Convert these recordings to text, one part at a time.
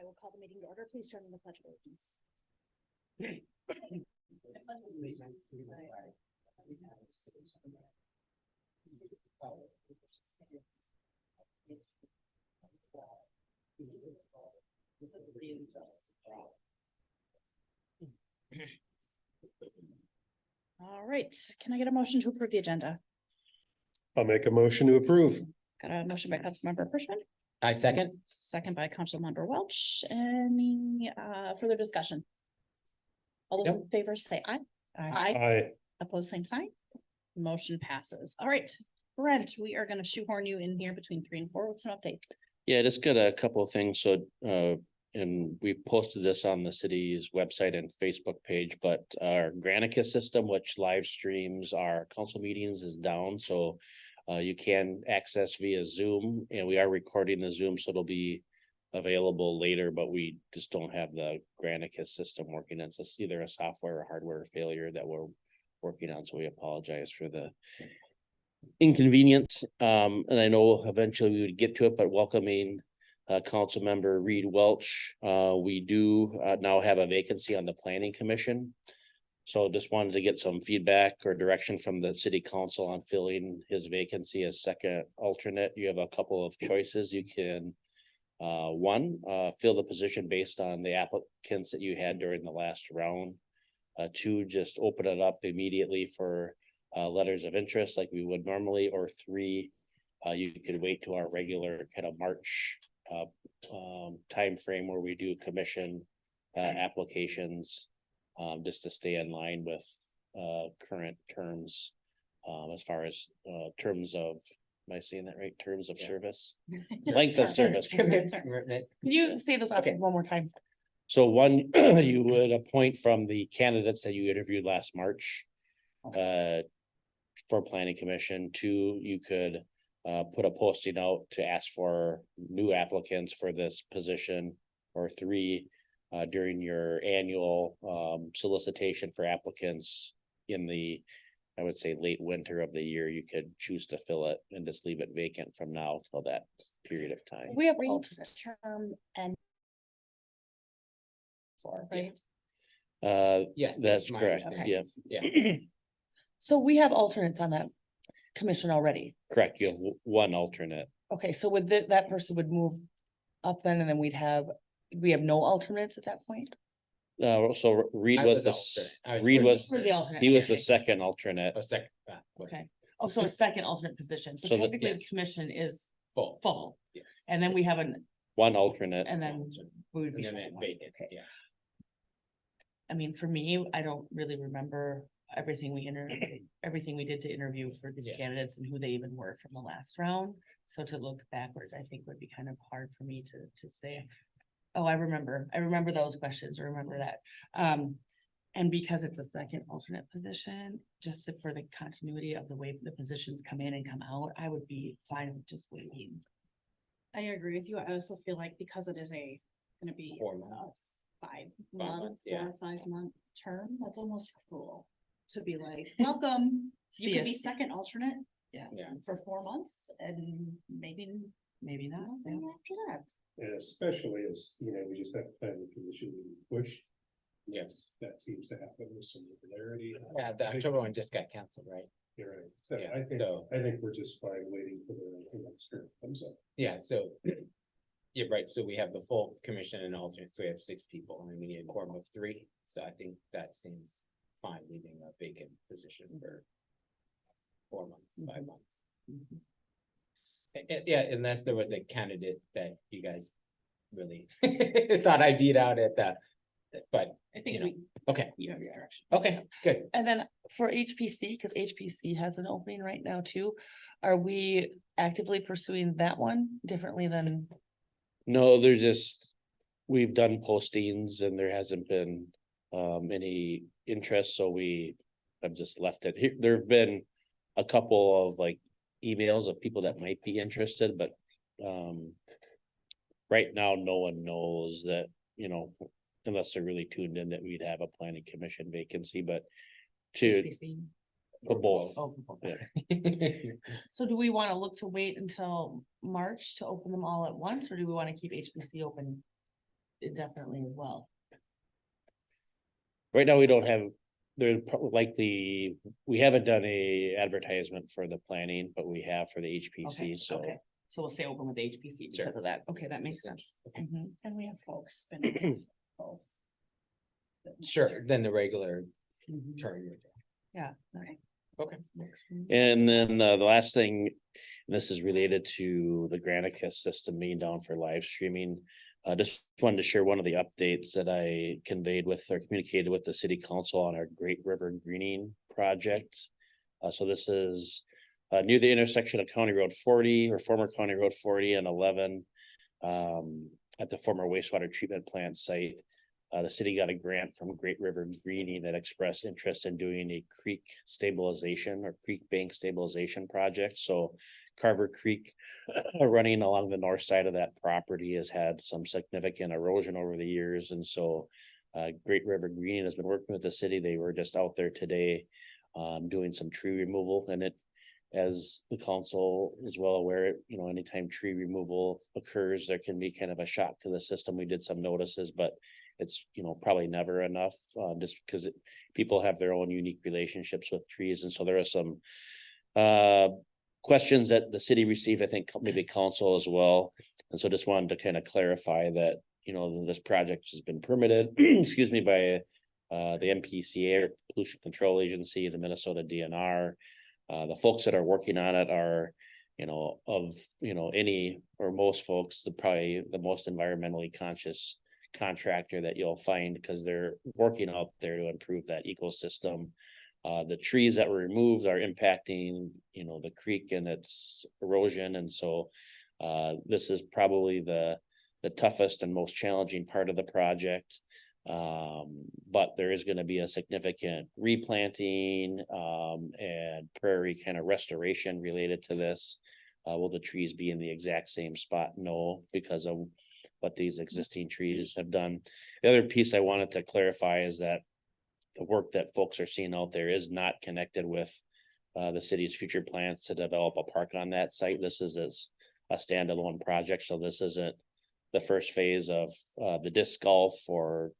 will call the meeting to order. Please join in the pledge of allegiance. All right, can I get a motion to approve the agenda? I'll make a motion to approve. Got a motion by Councilmember Hirschman, I second. second by Councilmember Welch. Any further discussion? All those in favor say aye. Aye. Opposed, same sign. Motion passes. All right, Brent, we are gonna shoehorn you in here between 3 and 4 with some updates. Yeah, just got a couple of things. So, and we posted this on the city's website and Facebook page, but our Granicus system, which live streams our council meetings, is down. So you can access via Zoom, and we are recording the Zoom, so it'll be available later, but we just don't have the Granicus system working. It's either a software or hardware failure that we're working on. So we apologize for the inconvenience. And I know eventually we would get to it, but welcoming council member Reed Welch. We do now have a vacancy on the planning commission. So just wanted to get some feedback or direction from the city council on filling his vacancy as second alternate. You have a couple of choices. You can one, fill the position based on the applicants that you had during the last round. Two, just open it up immediately for letters of interest like we would normally, or three, you could wait to our regular kind of March time frame where we do commission applications, just to stay in line with current terms, as far as terms of, am I saying that right? Terms of service, length of service. Can you say those options one more time? So one, you would appoint from the candidates that you interviewed last March for planning commission. Two, you could put a posting out to ask for new applicants for this position. Or three, during your annual solicitation for applicants in the, I would say, late winter of the year, you could choose to fill it and just leave it vacant from now till that period of time. We have alternate term and four, right? Yes. That's my correct. understanding. Yeah, Yeah. So we have alternates on that commission already. correct. You have one alternate. Okay, so with that person would move up then, and then we have no alternates at that point? So Reed I was was Reed alternate. was, For the alternate. he was the okay. second alternate. Oh, second. Okay, oh, so a second alternate position, so So the- technically the yes. commission is Full. full, Yes. and then we have One alternate. and then we would And be. then short it one. vacant, Okay. yeah. I mean, for me, I don't really remember everything everything we did to interview for these Yeah. candidates and who they even were from the last round. So to look backwards, I think would be kind of hard for me to say. Oh, I remember those questions, I remember that. And because it's a second alternate position, just for the continuity of the way the positions come in and come out, I would be fine with just waiting. I agree with you. I also feel like because it is gonna be 4 months. 5 month, months, yeah. 4 or 5 month term, that's almost cruel. To be like, welcome, you See could ya. be second alternate Yeah. for 4 months and maybe Maybe not. nothing after that. And especially as, we just have planning commission being pushed. Yes. That seems to happen with some regularity. Yeah, the October one just got canceled, right? You're right. So Yeah, I think we're just fine waiting for the next term comes up. Yeah, so. You're right, so we have the full commission and alternate, so we have 6 people, and we need a quorum of 3, so I think that seems fine, leaving a vacant position for 4 months, 5 months. Yeah, unless there was a candidate that you guys really thought I beat out at that, but, I think okay, you have your direction. okay, good. And then for HPC, because HPC has an opening right now too, are we actively pursuing that one differently than? No, there's just, we've done postings and there hasn't been any interest, so we have just left it here. There have been a couple of like emails of people that might be interested, but right now, no one knows that, unless they're really tuned in, that we'd have a planning commission vacancy, but to HPC? both. Oh, Yeah. So do we want to look to wait until March to open them all at once, or do we want to keep HPC open? it definitely as well. Right now, we don't have, there likely, we haven't done a advertisement for the planning, but we have for the Okay, HPC, so. okay. So we'll stay open with the HPC Sure. because of that. Okay, that makes sense. Mhm. And we have folks spending both. Sure, then the regular Mhm. term. Yeah. Okay. Okay. And then the last thing, and this is related to the Granicus system being down for live streaming. Just wanted to share one of the updates that I conveyed with or communicated with the city council on our Great River Greening project. So this is near the intersection of County Road 40 or former County Road 40 and 11 at the former wastewater treatment plant site. The city got a grant from Great River Greening that expressed interest in doing a creek stabilization or creek bank stabilization project. So Carver Creek running along the north side of that property has had some significant erosion over the years. And so Great River Greening has been working with the city. They were just out there today doing some tree removal, and it, as the council is well aware, you know, anytime tree removal occurs, there can be kind of a shock to the system. We did some notices, but it's, you know, probably never enough, just because people have their own unique relationships with trees. And so there are some questions that the city received, I think maybe council as well. And so just wanted to kind of clarify that, you know, this project has been permitted, excuse me, by the MPCA or Pollution Control Agency, the Minnesota DNR. The folks that are working on it are, you know, any or most folks, probably the most environmentally conscious contractor that you'll find, because they're working out there to improve that ecosystem. The trees that were removed are impacting, you know, the creek and its erosion. And so this is probably the toughest and most challenging part of the project. But there is going to be a significant replanting and prairie kind of restoration related to this. Will the trees be in the exact same spot? No, because of what these existing trees have done. The other piece I wanted to clarify is that the work that folks are seeing out there is not connected with the city's future plans to develop a park on that site. This is a standalone project, so this isn't the first phase of the disc golf or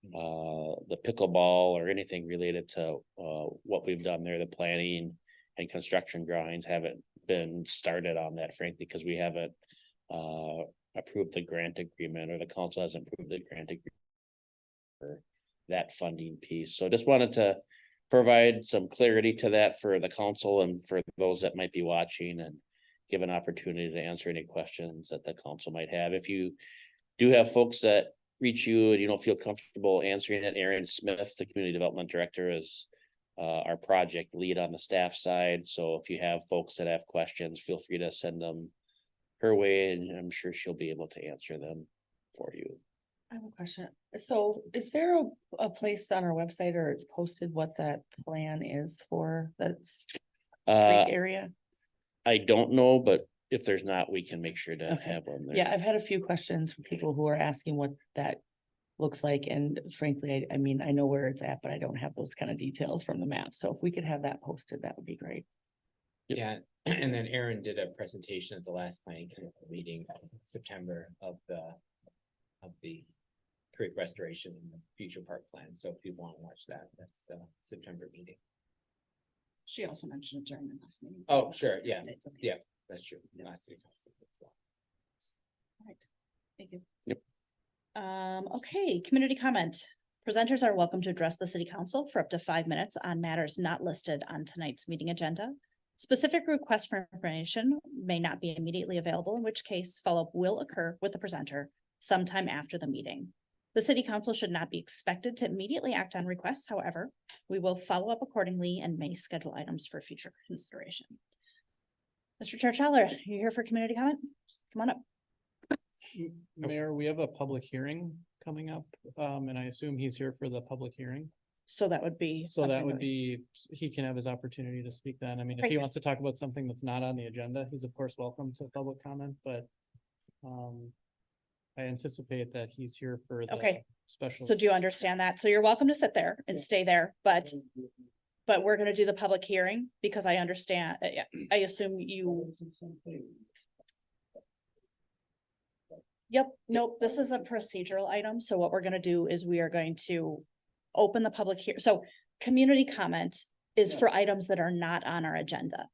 the pickleball or anything related to what we've done there. The planning and construction drawings haven't been started on that, frankly, because we haven't approved the grant agreement, or the council hasn't approved the grant agreement for that funding piece. So just wanted to provide some clarity to that for the council and for those that might be watching, and give an opportunity to answer any questions that the council might have. If you do have folks that reach you and you don't feel comfortable answering it, Aaron Smith, the community development director, is our project lead on the staff side. So if you have folks that have questions, feel free to send them her way, and I'm sure she'll be able to answer them for you. I have a question. So is there a place on our website, or it's posted what that plan is for that's Uh, creek area? I don't know, but if there's not, we can make sure to Okay. have one there. Yeah, I've had a few questions from people who are asking what that looks like, and frankly, I mean, I know where it's at, but I don't have those kind of details from the map. So if we could have that posted, that would be great. Yeah, and then Aaron did a presentation at the last planning commission meeting in September of the creek restoration and the future park plan. So if you want to watch that, that's the September meeting. She also mentioned it during the last meeting. Oh, sure, yeah, Updates on the- yeah, that's true. Last city council as well. All right, thank you. Yep. Okay, community comment. Presenters are welcome to address the city council for up to 5 minutes on matters not listed on tonight's meeting agenda. Specific requests for information may not be immediately available, in which case follow-up will occur with the presenter sometime after the meeting. The city council should not be expected to immediately act on requests. However, we will follow up accordingly and may schedule items for future consideration. Mr. Churchheller, you here for community comment? Come on up. Mayor, we have a public hearing coming up, and I assume he's here for the public hearing. So that would be. So that something would be, he can have his opportunity to speak then. I mean, if Great. he wants to talk about something that's not on the agenda, he's of course welcome to public comment, but I anticipate that he's here for the Okay. special. So do you understand that? So you're welcome to sit there and stay there, but we're gonna do the public hearing because I understand, yeah, I assume you. Yep, nope, this is a procedural item, so what we're gonna do is we are going to open the public here, so community comment is for items that are not on our agenda.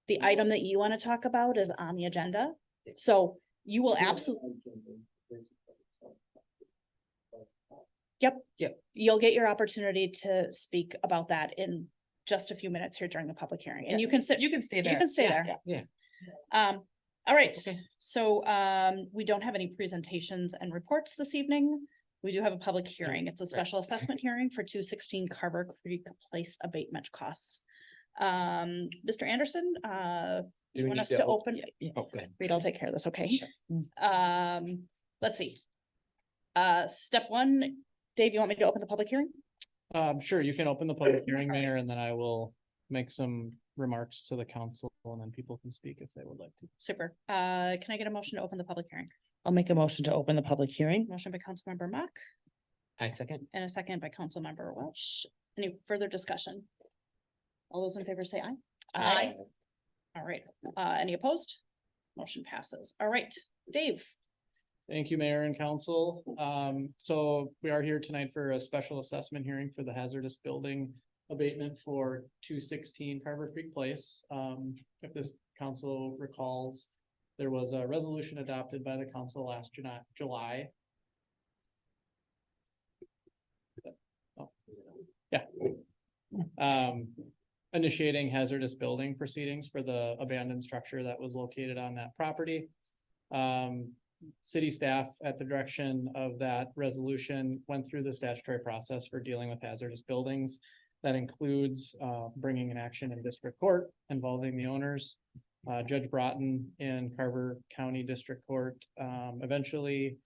The item that you wanna talk about is on the agenda, so you will absolutely. Yep, you'll get your opportunity to speak about that in just a few minutes here during the public hearing, and you can sit, You can stay there. you can stay Yeah, there. yeah. All right, Okay. so we don't have any presentations and reports this evening. We do have a public hearing. It's a special assessment hearing for 216 Carver Creek Place abatement costs. Mr. Anderson, Do you we want need us to to op- open? Oh, go ahead. Reed, I'll take care of this, okay? Mm. Let's see. Step one, Dave, you want me to open the public hearing? Sure, you can open the public hearing, Mayor, and then I will make some remarks to the council and then people can speak if they would like to. Super. Can I get a motion to open the public hearing? I'll make a motion to open the public hearing. Motion by Councilmember Mock I second. and a second by Councilmember Welch. Any further discussion? All those in favor say aye. Aye. All right, any opposed? Motion passes. All right, Dave. Thank you, Mayor and Council. So we are here tonight for a special assessment hearing for the hazardous building abatement for 216 Carver Creek Place. If this council recalls, there was a resolution adopted by the council last July. Oh, yeah. Initiating hazardous building proceedings for the abandoned structure that was located on that property. City staff, at the direction of that resolution, went through the statutory process for dealing with hazardous buildings. That includes bringing an action in district court involving the owners. Judge Broughton in Carver County District Court eventually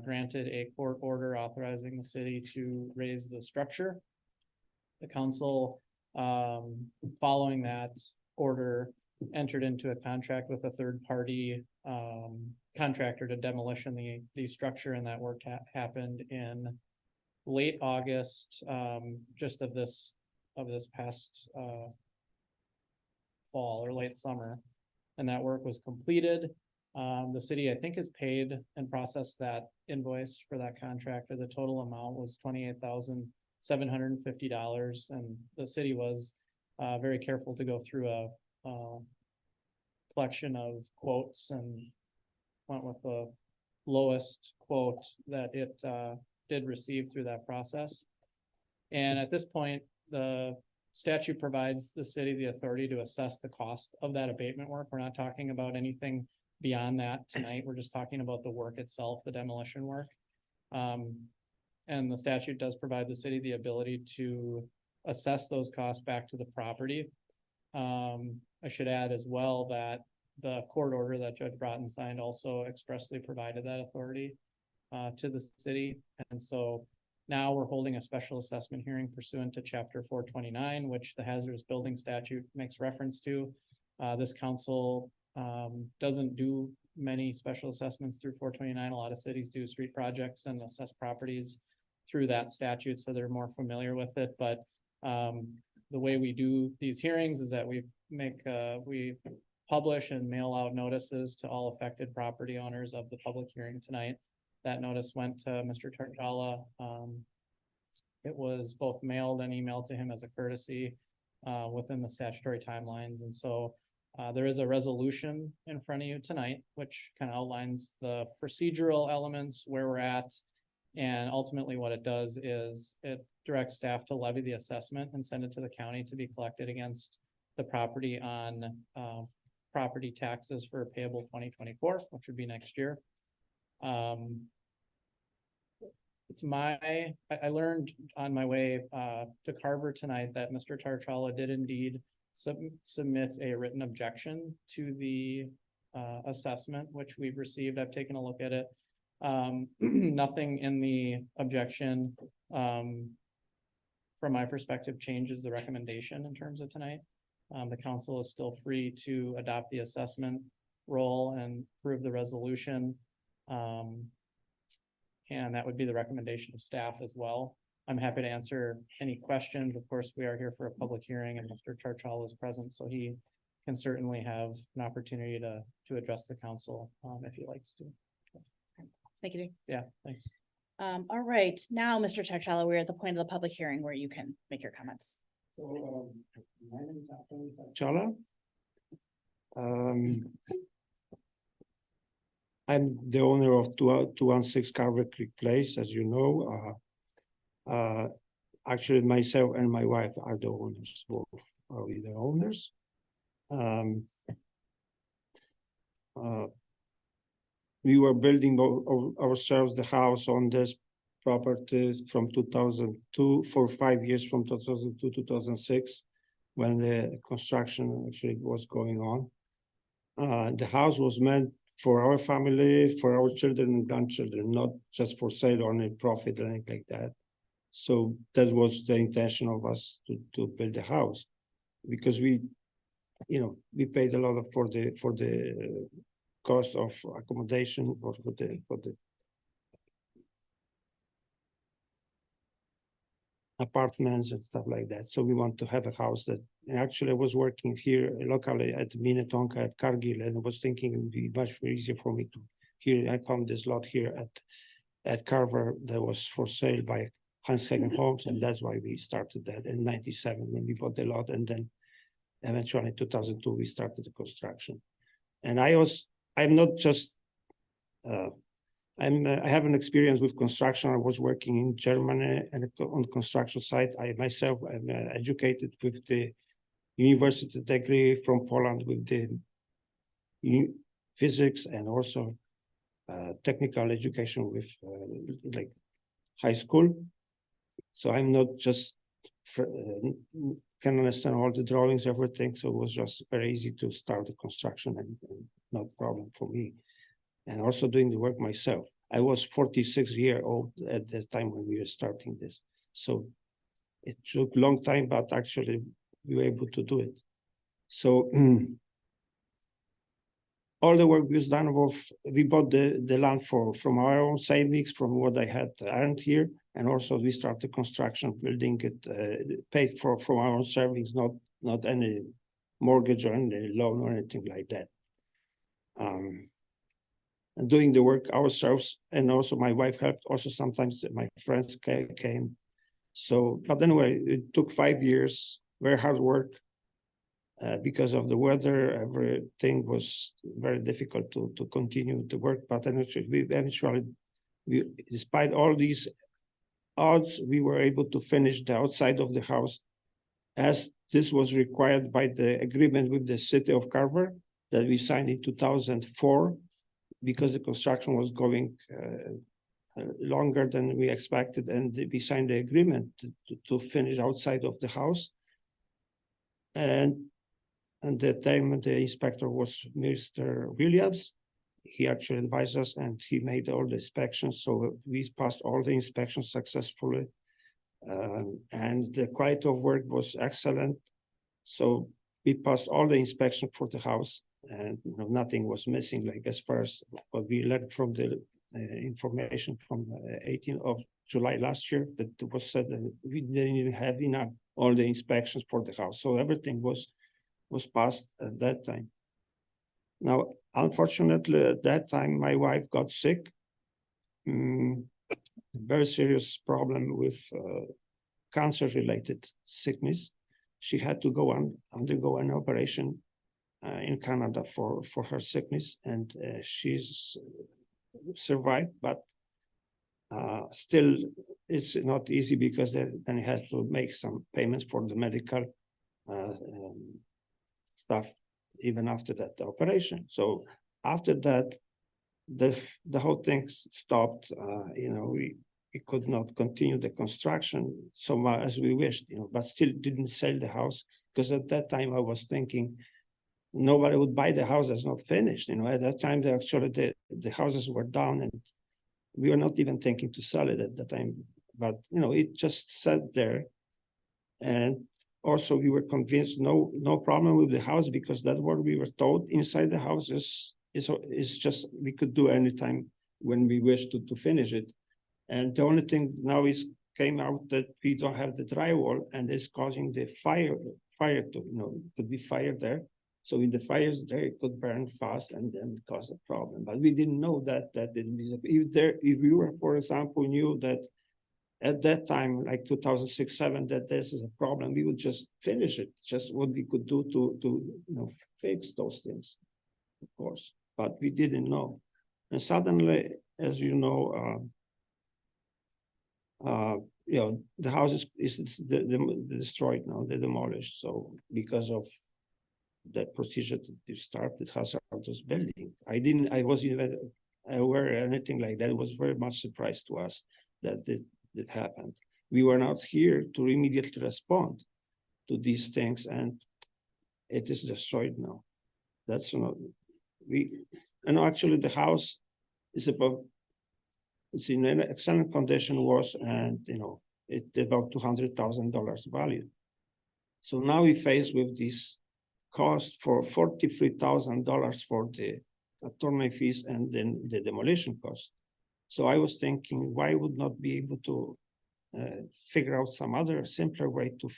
granted a court order authorizing the city to raise the structure. The council, following that order, entered into a contract with a third party contractor to demolition the structure, and that work happened in late August, just of this past fall or late summer. And that work was completed. The city, I think, has paid and processed that invoice for that contractor. The total amount was $28,750, and the city was very careful to go through a collection of quotes and went with the lowest quote that it did receive through that process. And at this point, the statute provides the city the authority to assess the cost of that abatement work. We're not talking about anything beyond that tonight. We're just talking about the work itself, the demolition work. And the statute does provide the city the ability to assess those costs back to the property. I should add as well that the court order that Judge Broughton signed also expressly provided that authority to the city. And so now we're holding a special assessment hearing pursuant to Chapter 429, which the hazardous building statute makes reference to. This council doesn't do many special assessments through 429. A lot of cities do street projects and assess properties through that statute, so they're more familiar with it. But the way we do these hearings is that we publish and mail out notices to all affected property owners of the public hearing tonight. That notice went to Mr. Tartala. It was both mailed and emailed to him as a courtesy within the statutory timelines. And so there is a resolution in front of you tonight, which kind of outlines the procedural elements, where we're at. And ultimately what it does is it directs staff to levy the assessment and send it to the county to be collected against the property on property taxes for payable 2024, which would be next year. I learned on my way to Carver tonight that Mr. Tartala did indeed submit a written objection to the assessment, which we've received. I've taken a look at it. Nothing in the objection, from my perspective, changes the recommendation in terms of tonight. The council is still free to adopt the assessment role and approve the resolution. And that would be the recommendation of staff as well. I'm happy to answer any questions. Of course, we are here for a public hearing and Mr. Tarchal is present, so he can certainly have an opportunity to address the council if he likes to. Thank you, Dave. Yeah, thanks. All right, now, Mr. Tarchello, we're at the point of the public hearing where you can make your comments. My name is Anthony Chala. I'm the owner of 216 Carver Creek Place, as you know. Actually, myself and my wife are the owners, both are we the owners. We were building ourselves the house on this property from 2002 for 5 years, from 2002 to 2006, when the construction actually was going on. The house was meant for our family, for our children and grandchildren, not just for sale or any profit or anything like that. So that was the intention of us to build the house, because we paid a lot for the cost of accommodation or for the apartments and stuff like that. So we want to have a house that, and actually I was working here locally at Minnetonka at Cargill, and I was thinking it would be much easier for me to here. I found this lot here at Carver that was for sale by Hans Hagen Homes, and that's why we started that in '97 when we bought the lot, and then eventually in 2002 we started the construction. And I'm not just I have an experience with construction. I was working in Germany and on the construction site. I myself am educated with the university degree from Poland with the physics and also technical education with like high school. So I'm not just can understand all the drawings, everything. So it was just very easy to start the construction and not a problem for me. And also doing the work myself. I was 46 years old at the time when we were starting this. So it took a long time, but actually we were able to do it. So all the work was done we bought the land from our own savings, from what I had earned here. And also we started construction, building it, paid for from our own savings, not any mortgage or any loan or anything like that. And doing the work ourselves, and also my wife helped. Also sometimes my friends came. So, but anyway, it took 5 years, very hard work. Because of the weather, everything was very difficult to continue the work. But eventually, despite all these odds, we were able to finish the outside of the house, as this was required by the agreement with the city of Carver that we signed in 2004. Because the construction was going longer than we expected, and we signed the agreement to finish outside of the house. And the time the inspector was Mr. Williams. He actually advised us, and he made all the inspections. So we passed all the inspections successfully, and the quality of work was excellent. So we passed all the inspection for the house. And nothing was missing, like as far as what we learned from the information from 18th of July last year, that was said that we didn't even have enough all the inspections for the house. So everything was passed at that time. Now, unfortunately, at that time, my wife got sick. Very serious problem with cancer-related sickness. She had to undergo an operation in Canada for her sickness, and she's survived, but still it's not easy, because then he has to make some payments for the medical stuff even after that operation. So after that, the whole thing stopped. We could not continue the construction so much as we wished, but still didn't sell the house, because at that time I was thinking nobody would buy the house that's not finished. At that time, the houses were down, and we were not even thinking to sell it at that time. But it just sat there, and also we were convinced no problem with the house, because that's what we were told. Inside the house is just we could do anytime when we wish to finish it. And the only thing now came out that we don't have the drywall, and it's causing the fire to could be fire there. So if the fires there, it could burn fast and then cause a problem. But we didn't know that if we were, for example, knew that at that time, like 2006-07, that this is a problem, we would just finish it, just what we could do to fix those things, of course. But we didn't know. And suddenly, as you know, the house is destroyed now, they're demolished. So because of that procedure to start this hazardous building, I wasn't even aware or anything like that. It was very much surprise to us that it happened. We were not here to immediately respond to these things, and it is destroyed now. That's not and actually the house is it's in an excellent condition was, and it's about $200,000 value. So now we face with this cost for $43,000 for the attorney fees and then the demolition cost. So I was thinking, why would not be able to figure out some other simpler way to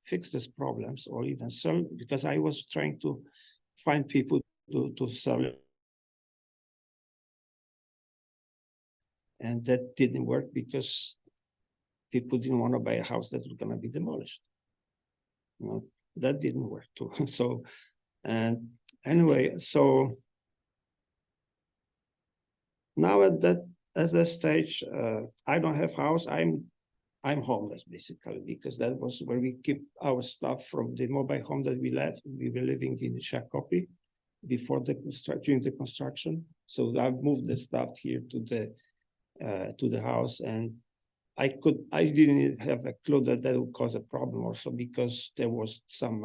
fix these problems or even sell, because I was trying to find people to sell it. And that didn't work because people didn't want to buy a house that was going to be demolished. That didn't work too. So, and anyway, so now at that stage, I don't have house. I'm homeless basically, because that was where we keep our stuff from the mobile home that we left. We were living in the shack copy before during the construction. So I moved the stuff here to the house, and I didn't have a clue that would cause a problem also, because there was some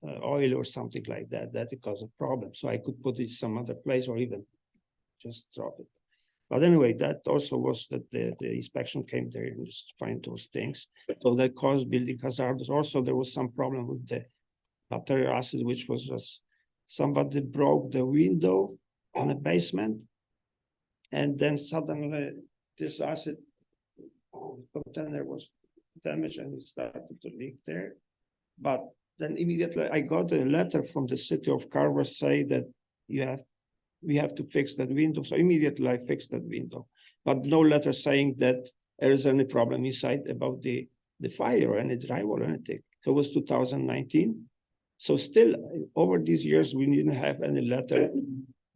oil or something like that it caused a problem. So I could put it some other place or even just drop it. But anyway, that also was that the inspection came there and just find those things. So that caused building hazards. Also, there was some problem with the bacterial acid, which was just somebody broke the window on a basement. And then suddenly this acid container was damaged and it started to leak there. But then immediately I got a letter from the city of Carver say that we have to fix that window. So immediately I fixed that window, but no letter saying that there is any problem inside about the fire or any drywall or anything. So it was 2019. So still over these years, we didn't have any letter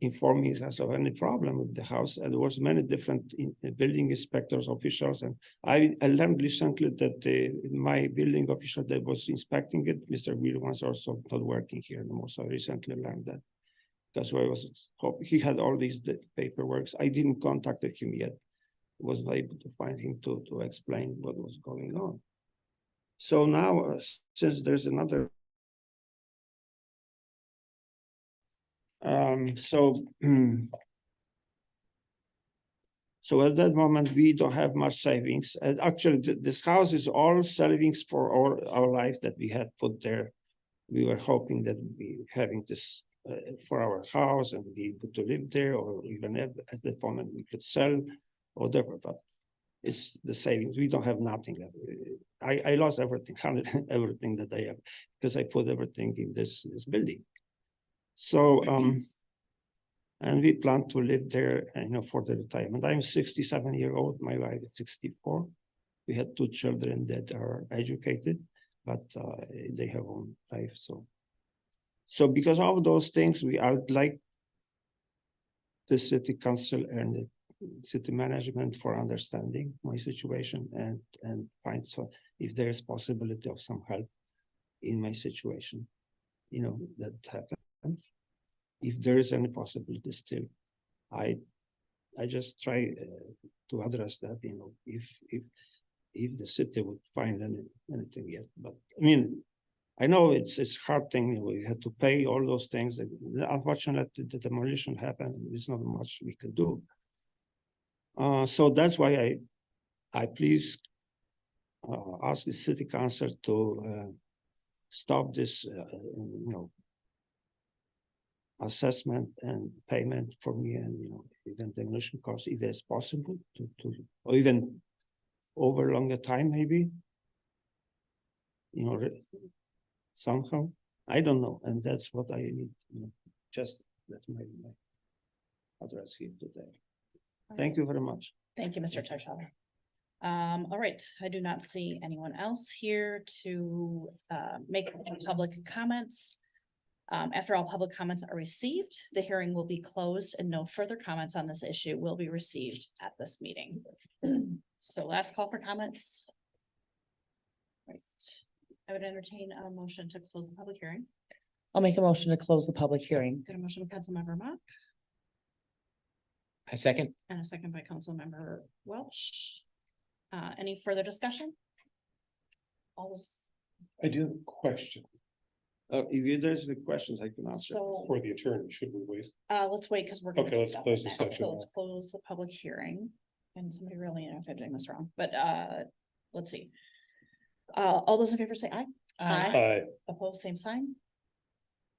informing us of any problem with the house. And there was many different building inspectors, officials. And I learned recently that my building official that was inspecting it, Mr. Will, was also not working here anymore. So I recently learned that. Because he had all these paperwork. I didn't contact him yet. Was not able to find him to explain what was going on. So now, since there's another, so at that moment we don't have much savings. And actually, this house is all savings for all our life that we had put there. We were hoping that we having this. For our house and be able to live there, or even at that moment we could sell or whatever, but it's the savings. We don't have nothing left. I lost everything, everything that I have, because I put everything in this building. So and we plan to live there, for the retirement. I'm 67-year-old, my wife is 64. We had 2 children that are educated, but they have own life. So because of those things, I would like the city council and the city management for understanding my situation and find if there is possibility of some help in my situation, that happens. If there is any possibility still, I just try to address that, if the city would find anything yet. But I mean, I know it's hard thing. We had to pay all those things. Unfortunately, the demolition happened. There's not much we can do. So that's why I please ask the city council to stop this, assessment and payment for me, and even demolition costs, if it's possible to or even over longer time, maybe. Somehow. I don't know, and that's what I need, just that's my address here today. Thank you very much. Thank you, Mr. Tarshall. All right, I do not see anyone else here to make any public comments. After all public comments are received, the hearing will be closed and no further comments on this issue will be received at this meeting. So last call for comments. Right, I would entertain a motion to close the public hearing. I'll make a motion to close the public hearing. Got a motion by Councilmember Mott A second? and a second by Councilmember Welch. Any further discussion? All those, I do have a question If there's any questions, I can answer. so, for the attorney. Should we wait? let's wait, because we're gonna Okay, let's discuss close it the next. section So let's now. close the public hearing. And somebody really, know if I'm doing this wrong, but, let's see. All those in favor say aye. Aye. Opposed, same sign.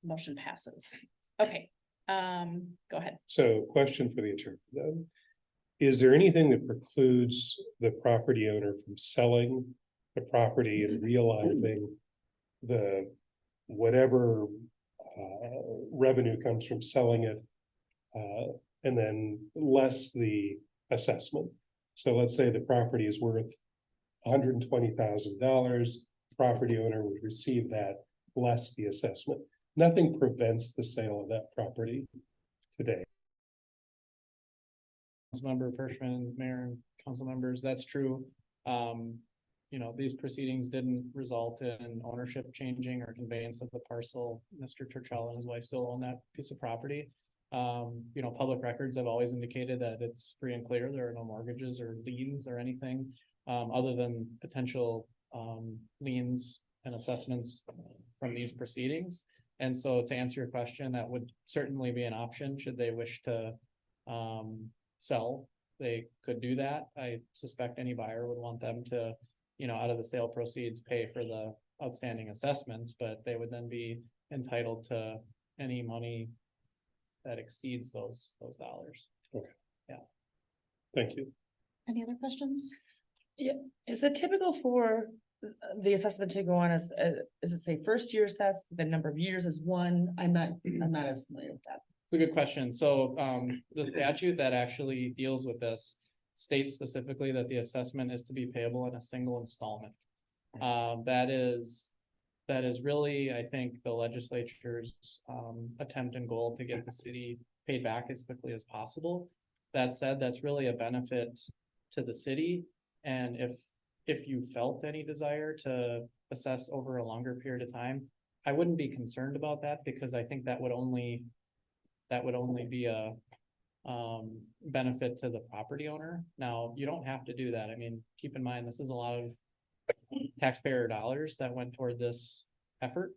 Motion passes. Okay, go ahead. So question for the attorney then. Is there anything that precludes the property owner from selling the property and realizing the whatever revenue comes from selling it? And then less the assessment. So let's say the property is worth $120,000, property owner would receive that less the assessment. Nothing prevents the sale of that property today. Councilmember Pershman, Mayor and council members, that's true. These proceedings didn't result in ownership changing or conveyance of the parcel. Mr. Churchill and his wife still own that piece of property. Public records have always indicated that it's free and clear. There are no mortgages or liens or anything, other than potential, liens and assessments from these proceedings. And so to answer your question, that would certainly be an option should they wish to, sell. They could do that. I suspect any buyer would want them to, out of the sale proceeds, pay for the outstanding assessments, but they would then be entitled to any money that exceeds those dollars. Thank you. Any other questions? Is it typical for the assessment to go on as it say first year assessed, the number of years is one? I'm not as familiar with that. It's a good question. So, the statute that actually deals with this states specifically that the assessment is to be payable in a single installment. That is really, I think, the legislature's, attempt and goal to get the city paid back as quickly as possible. That said, that's really a benefit to the city. And if you felt any desire to assess over a longer period of time, I wouldn't be concerned about that, because I think that would only be a benefit to the property owner. Now, you don't have to do that. I mean, keep in mind, this is a lot of taxpayer dollars that went toward this effort.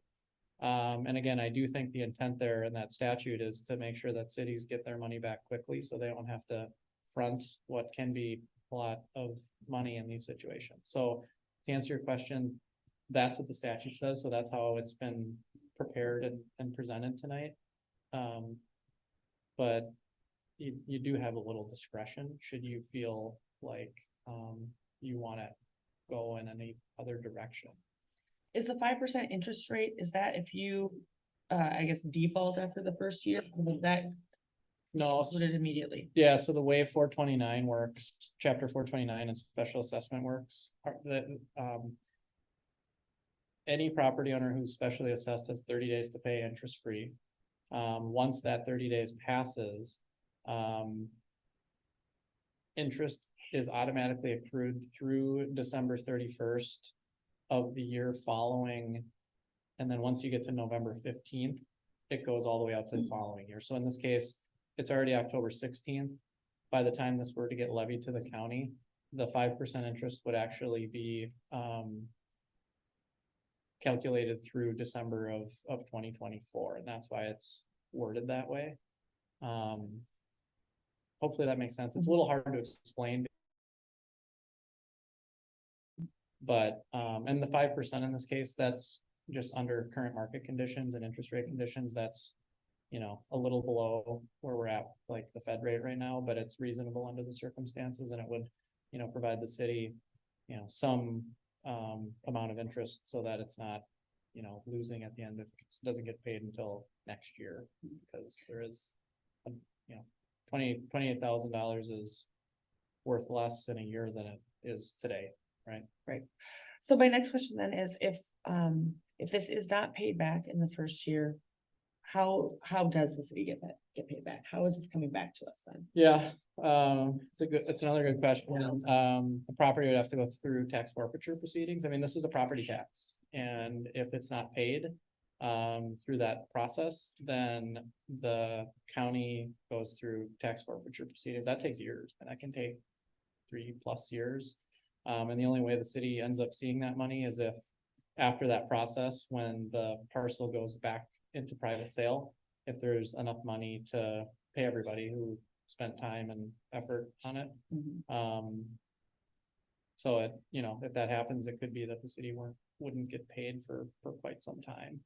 And again, I do think the intent there in that statute is to make sure that cities get their money back quickly, so they don't have to front what can be a lot of money in these situations. So to answer your question, that's what the statute says. So that's how it's been prepared and presented tonight. But you do have a little discretion should you feel like you want to go in any other direction. Is the 5% interest rate, is that if you, I guess, default after the first year, would that No, include it immediately? yeah, so the way 429 works, chapter 429 and special assessment works, are that any property owner who's specially assessed has 30 days to pay interest free. Once that 30 days passes, interest is automatically accrued through December 31st of the year following. And then once you get to November 15th, it goes all the way out to the following year. So in this case, it's already October 16th. By the time this were to get levied to the county, the 5% interest would actually be calculated through December of 2024. And that's why it's worded that way. Hopefully that makes sense. It's a little hard to explain. But, and the 5% in this case, that's just under current market conditions and interest rate conditions. That's, a little below where we're at, like the Fed rate right now, but it's reasonable under the circumstances, and it would, provide the city, some amount of interest so that it's not losing at the end if it doesn't get paid until next year, because there is, $28,000 is worth less in a year than it is today, right? So my next question then is if this is not paid back in the first year, how does the city get paid back? How is this coming back to us then? Yeah, it's another good question. The property would have to go through tax forfeiture proceedings. I mean, this is a property tax, and if it's not paid through that process, then the county goes through tax forfeiture proceedings. That takes years, and that can take 3+ years. And the only way the city ends up seeing that money is if after that process, when the parcel goes back into private sale, if there's enough money to pay everybody who spent time and effort on it. So if that happens, it could be that the city wouldn't get paid for quite some time.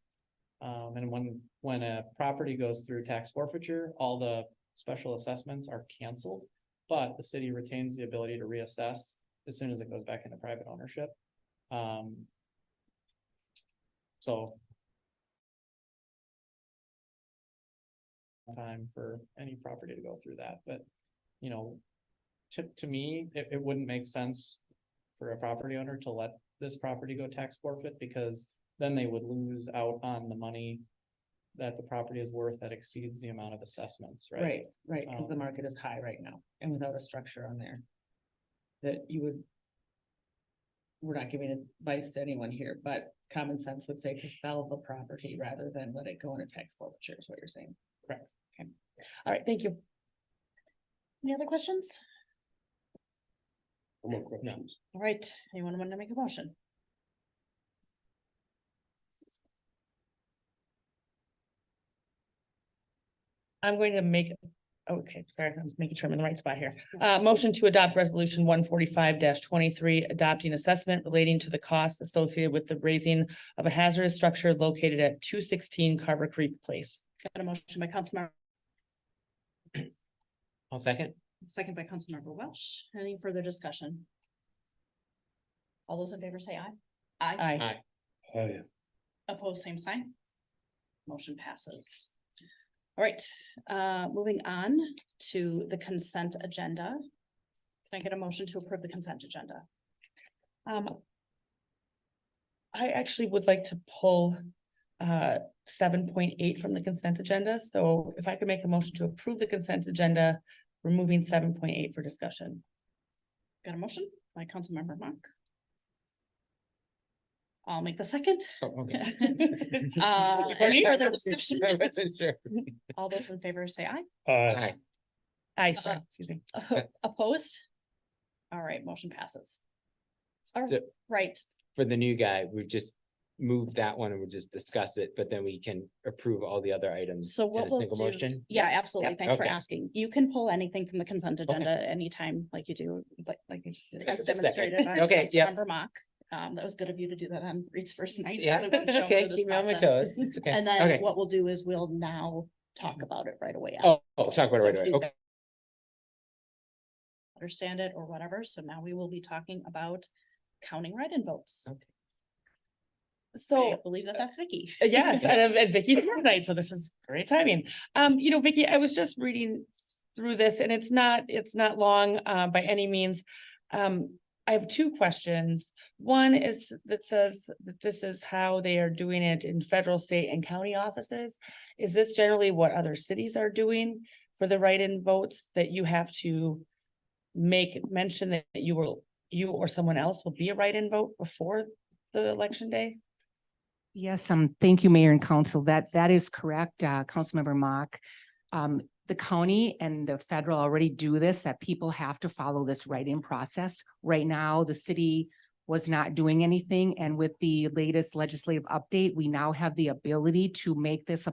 And when a property goes through tax forfeiture, all the special assessments are canceled, but the city retains the ability to reassess as soon as it goes back into private ownership. So time for any property to go through that, but to me, it wouldn't make sense for a property owner to let this property go tax forfeit, because then they would lose out on the money that the property is worth that exceeds the amount of assessments, right? Right, because the market is high right now, and without a structure on there. We're not giving advice to anyone here, but common sense would say to sell the property rather than let it go into tax forfeiture is what you're saying. Correct. Okay. All right, thank you. Any other questions? No more questions. All right, anyone want to make a motion? I'm going to make, okay, sorry, I'm making sure I'm in the right spot here. Motion to adopt resolution 145-23, adopting assessment relating to the costs associated with the raising of a hazardous structure located at 216 Carver Creek Place. Got a motion by Councilmember, I'll second. second by Councilmember Welsh. Any further discussion? All those in favor say aye. Aye. Aye. Oh, yeah. Opposed, same sign. Motion passes. All right, moving on to the consent agenda. Can I get a motion to approve the consent agenda? I actually would like to pull 7.8 from the consent agenda. So if I could make a motion to approve the consent agenda, removing 7.8 for discussion. Got a motion by Councilmember Monk. I'll make the second. Oh, okay. Any further discussion? I wasn't sure. All those in favor say aye. Aye. Aye, sorry, excuse me. Opposed? All right, motion passes. All So right, for the new guy, we just move that one and we'll just discuss it, but then we can approve all the other items. so in what a we'll single do. motion. Yeah, absolutely. Yep. Thanks for Okay. asking. You can pull anything from the consent agenda anytime, like you do, like you just did, as Just a second. demonstrated on Okay, yep. Councilmember Mock. That was good of you to do that on Reed's first night. Yeah, so that we've it's shown okay. through this Keep me on my process. toes. It's okay. And then Okay. what we'll do is we'll now talk about it right away. Oh, talk about it right So away. to- Okay. Understand it or whatever. So now we will be talking about counting write-in votes. Okay. I So believe that that's Vicky. yes, and Vicky's here tonight, so this is great timing. Vicky, I was just reading through this and it's not long by any means. I have two questions. One is that says that this is how they are doing it in federal, state and county offices. Is this generally what other cities are doing for the write-in votes, that you have to make mention that you or someone else will be a write-in vote before the election day? Yes, thank you, Mayor and Council. That is correct, Councilmember Mock. The county and the federal already do this, that people have to follow this write-in process. Right now, the city was not doing anything, and with the latest legislative update, we now have the ability to make this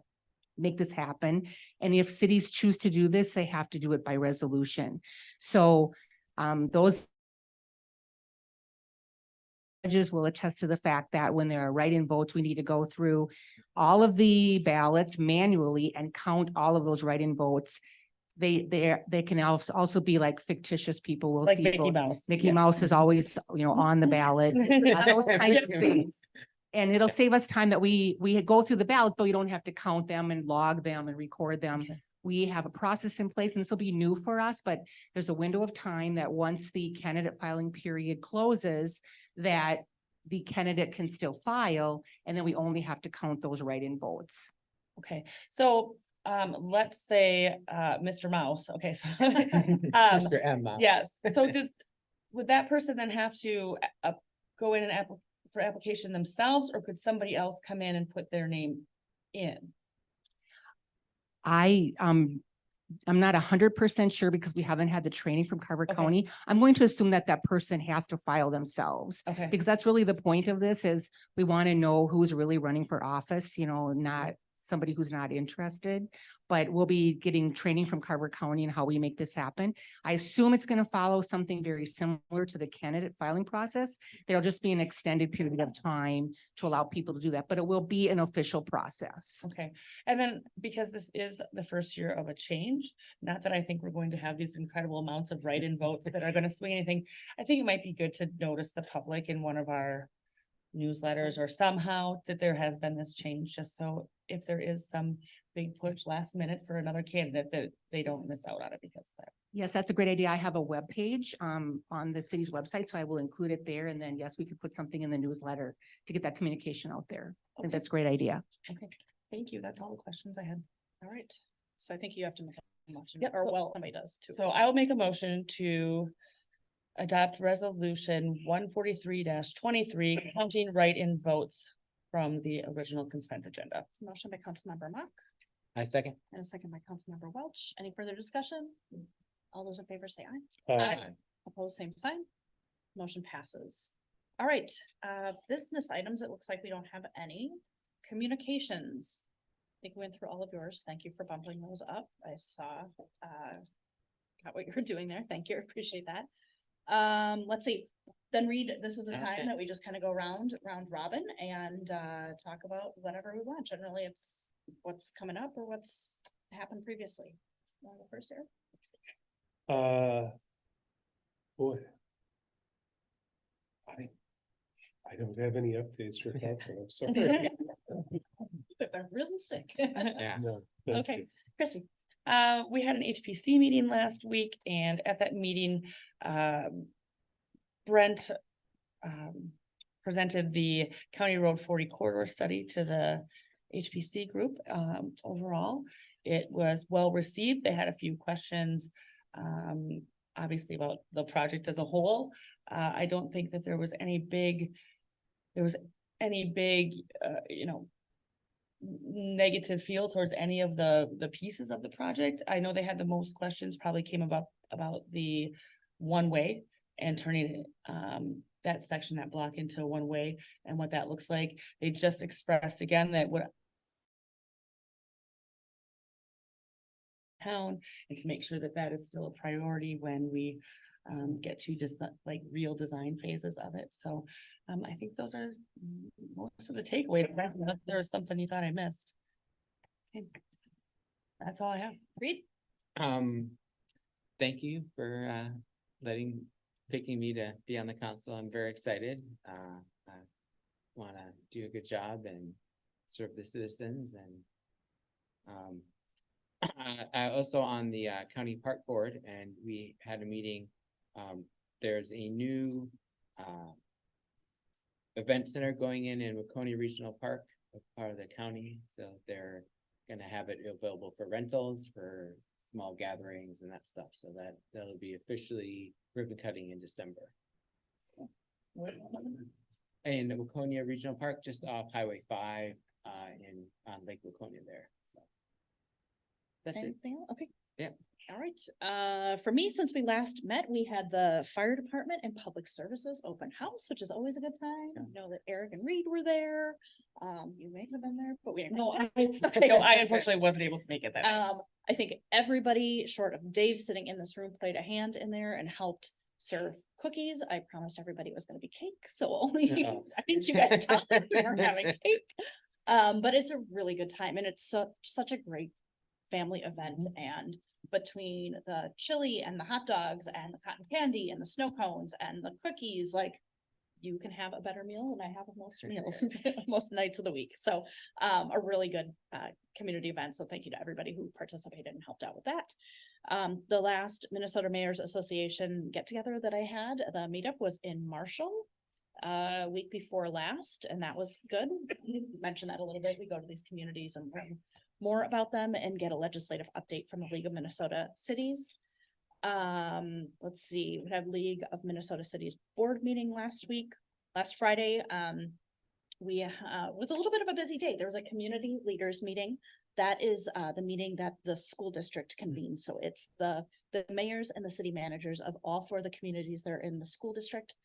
happen. And if cities choose to do this, they have to do it by resolution. So those judges will attest to the fact that when there are write-in votes, we need to go through all of the ballots manually and count all of those write-in votes. They can also be like fictitious people. We'll Like see Mickey vote. Mouse. Mickey Yeah. Mouse is always, on the ballot. Those kinds of things. And it'll save us time that we go through the ballots, but we don't have to count them and log them and record them. Okay. We have a process in place, and this will be new for us, but there's a window of time that once the candidate filing period closes, that the candidate can still file, and then we only have to count those write-in votes. Okay, so, let's say, Mr. Mouse, okay, so. Mr. M. Mouse. Yes, so would that person then have to, go in and for application themselves, or could somebody else come in and put their name in? I'm not 100% sure because we haven't had the training from Carver Okay. County. I'm going to assume that that person has to file themselves. Okay, Because that's really the point of this is we want to know who's really running for office, not somebody who's not interested. But we'll be getting training from Carver County and how we make this happen. I assume it's going to follow something very similar to the candidate filing process. There'll just be an extended period of time to allow people to do that, but it will be an official process. okay, and then because this is the first year of a change, not that I think we're going to have these incredible amounts of write-in votes that are gonna swing anything. I think it might be good to notice the public in one of our newsletters or somehow that there has been this change, just so if there is some big push last minute for another candidate, that they don't miss out on it because of that. Yes, that's a great idea. I have a webpage on the city's website, so I will include it there. And then, yes, we could put something in the newsletter to get that communication out there. I think Okay. that's a great idea. Okay, thank you. That's all the questions I had. All right, so I think you have to make a motion, Yep, or so- well, somebody does too. So I will make a motion to adopt resolution 143-23, counting write-in votes from the original consent agenda. Motion by Councilmember Mock I second. and a second by Councilmember Welch. Any further discussion? All those in favor say aye. Aye. Opposed, same sign. Motion passes. All right, business items, it looks like we don't have any. Communications. I think we went through all of yours. Thank you for bumping those up. I saw, got what you were doing there. Thank you. Appreciate that. Let's see. Then Reed, this is the Okay. time that we just kind of go round robin and talk about whatever we want. Generally, it's what's coming up or what's happened previously. You wanna go first here? Boy. I don't have any updates for council, I'm sorry. I'm really sick. Yeah. No, thank Okay, you. Chrissy. We had an HPC meeting last week, and at that meeting, Brent presented the County Road 40 corridor study to the HPC group. Overall, it was well received. They had a few questions, obviously about the project as a whole. I don't think that there was any big, negative feel towards any of the pieces of the project. I know they had the most questions probably came about the one-way and turning that section, that block into a one-way and what that looks like. They just expressed again that what town and to make sure that that is still a priority when we get to just like real design phases of it. So I think those are most of the takeaways, unless there's something you thought I missed. Okay. That's all I have. Reed? Thank you for picking me to be on the council. I'm very excited. I wanna do a good job and serve the citizens and I also on the county park board, and we had a meeting. There's a new event center going in Waconia Regional Park, as part of the county, so they're gonna have it available for rentals for small gatherings and that stuff, so that'll be officially ribbon cutting in December. In Waconia Regional Park, just off Highway 5, on Lake Waconia there, so. That's it. Anything else? Okay. Yeah. All right. For me, since we last met, we had the fire department and public services open house, which is always a good time. Yeah. I know that Eric and Reed were there. You may have been there, but we didn't. No, Okay. no, I unfortunately wasn't able to make it that night. I think everybody short of Dave sitting in this room played a hand in there and helped serve cookies. I promised everybody it was gonna be cake, so only, Uh-oh. I didn't you guys tell me we weren't having cake. But it's a really good time and it's such a great family event, and between the chili and the hot dogs and the cotton candy and the snow cones and the cookies, like you can have a better meal than I have at most meals, most nights of the week. So a really good community event. So thank you to everybody who participated and helped out with that. The last Minnesota Mayor's Association get together that I had, the meetup was in Marshall week before last, and that was good. You mentioned that a little bit. We go to these communities and learn more about them and get a legislative update from the League of Minnesota Cities. Let's see, we had League of Minnesota Cities board meeting last Friday. We was a little bit of a busy day. There was a community leaders meeting. That is the meeting that the school district convenes. So it's the mayors and the city managers of all four of the communities that are in the school district.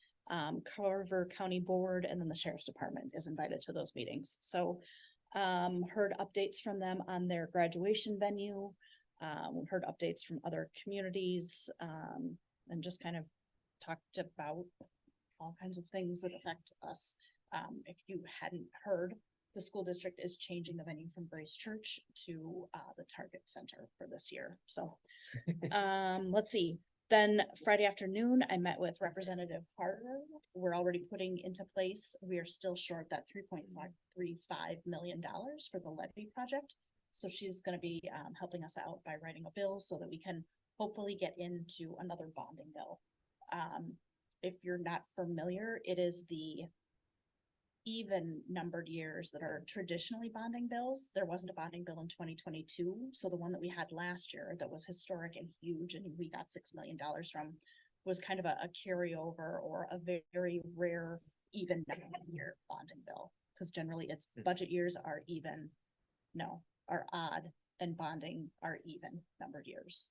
Carver County Board, and then the Sheriff's Department is invited to those meetings. So heard updates from them on their graduation venue. We've heard updates from other communities, and just kind of talked about all kinds of things that affect us. If you hadn't heard, the school district is changing the venue from Grace Church to the Target Center for this year. So let's see. Then Friday afternoon, I met with Representative Carver. We're already putting into place, we are still short that $3.535 million for the levy project. So she's gonna be helping us out by writing a bill so that we can hopefully get into another bonding bill. If you're not familiar, it is the even numbered years that are traditionally bonding bills. There wasn't a bonding bill in 2022. So the one that we had last year that was historic and huge and we got $6 million from was kind of a carryover or a very rare even year bonding bill. Because generally its budget years are are odd, and bonding are even numbered years.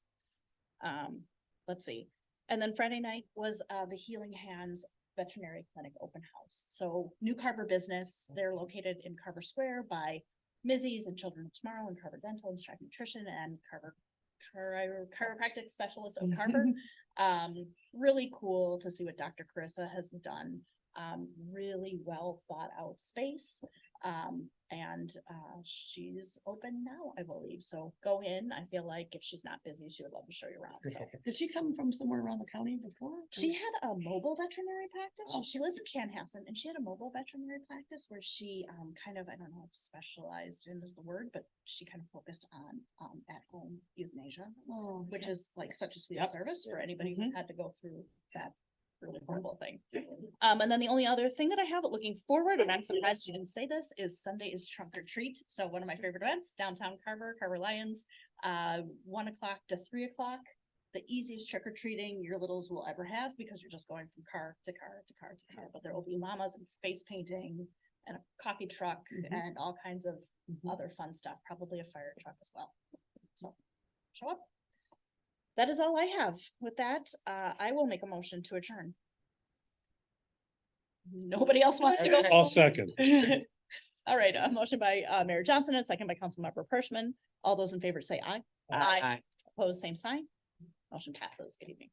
Let's see. And then Friday night was the Healing Hands Veterinary Clinic open house. So new Carver business, they're located in Carver Square by Mizzy's and Children of Tomorrow and Carver Dental and Stripe Nutrition and Carver chiropractic specialist of Carver. Really cool to see what Dr. Carissa has done. Really well thought out space. And she's open now, I believe. So go in. I feel like if she's not busy, she would love to show you around. So Did she come from somewhere around the county before? she had a mobile veterinary practice. She lives in Chanhassen, and she had a mobile veterinary practice where she kind of, I don't know if specialized in is the word, but she kind of focused on at-home euthanasia, which is like such a sweet service for anybody who had to go through that really horrible thing. And then the only other thing that I have looking forward, and I'm surprised you didn't say this, is Sunday is trunk or treat. So one of my favorite events, downtown Carver Lions, 1 o'clock to 3 o'clock. The easiest trick or treating your littles will ever have, because you're just going from car to car to car to car. But there will be llamas and face painting and a coffee truck and all kinds of other fun stuff, probably a fire truck as well. So show up. That is all I have. With that, I will make a motion to adjourn. Nobody else wants to go? I'll second. All right, a motion by Mayor Johnson, and a second by Councilmember Pershman. All those in favor say aye. Aye. Opposed, same sign. Motion passes. Good evening.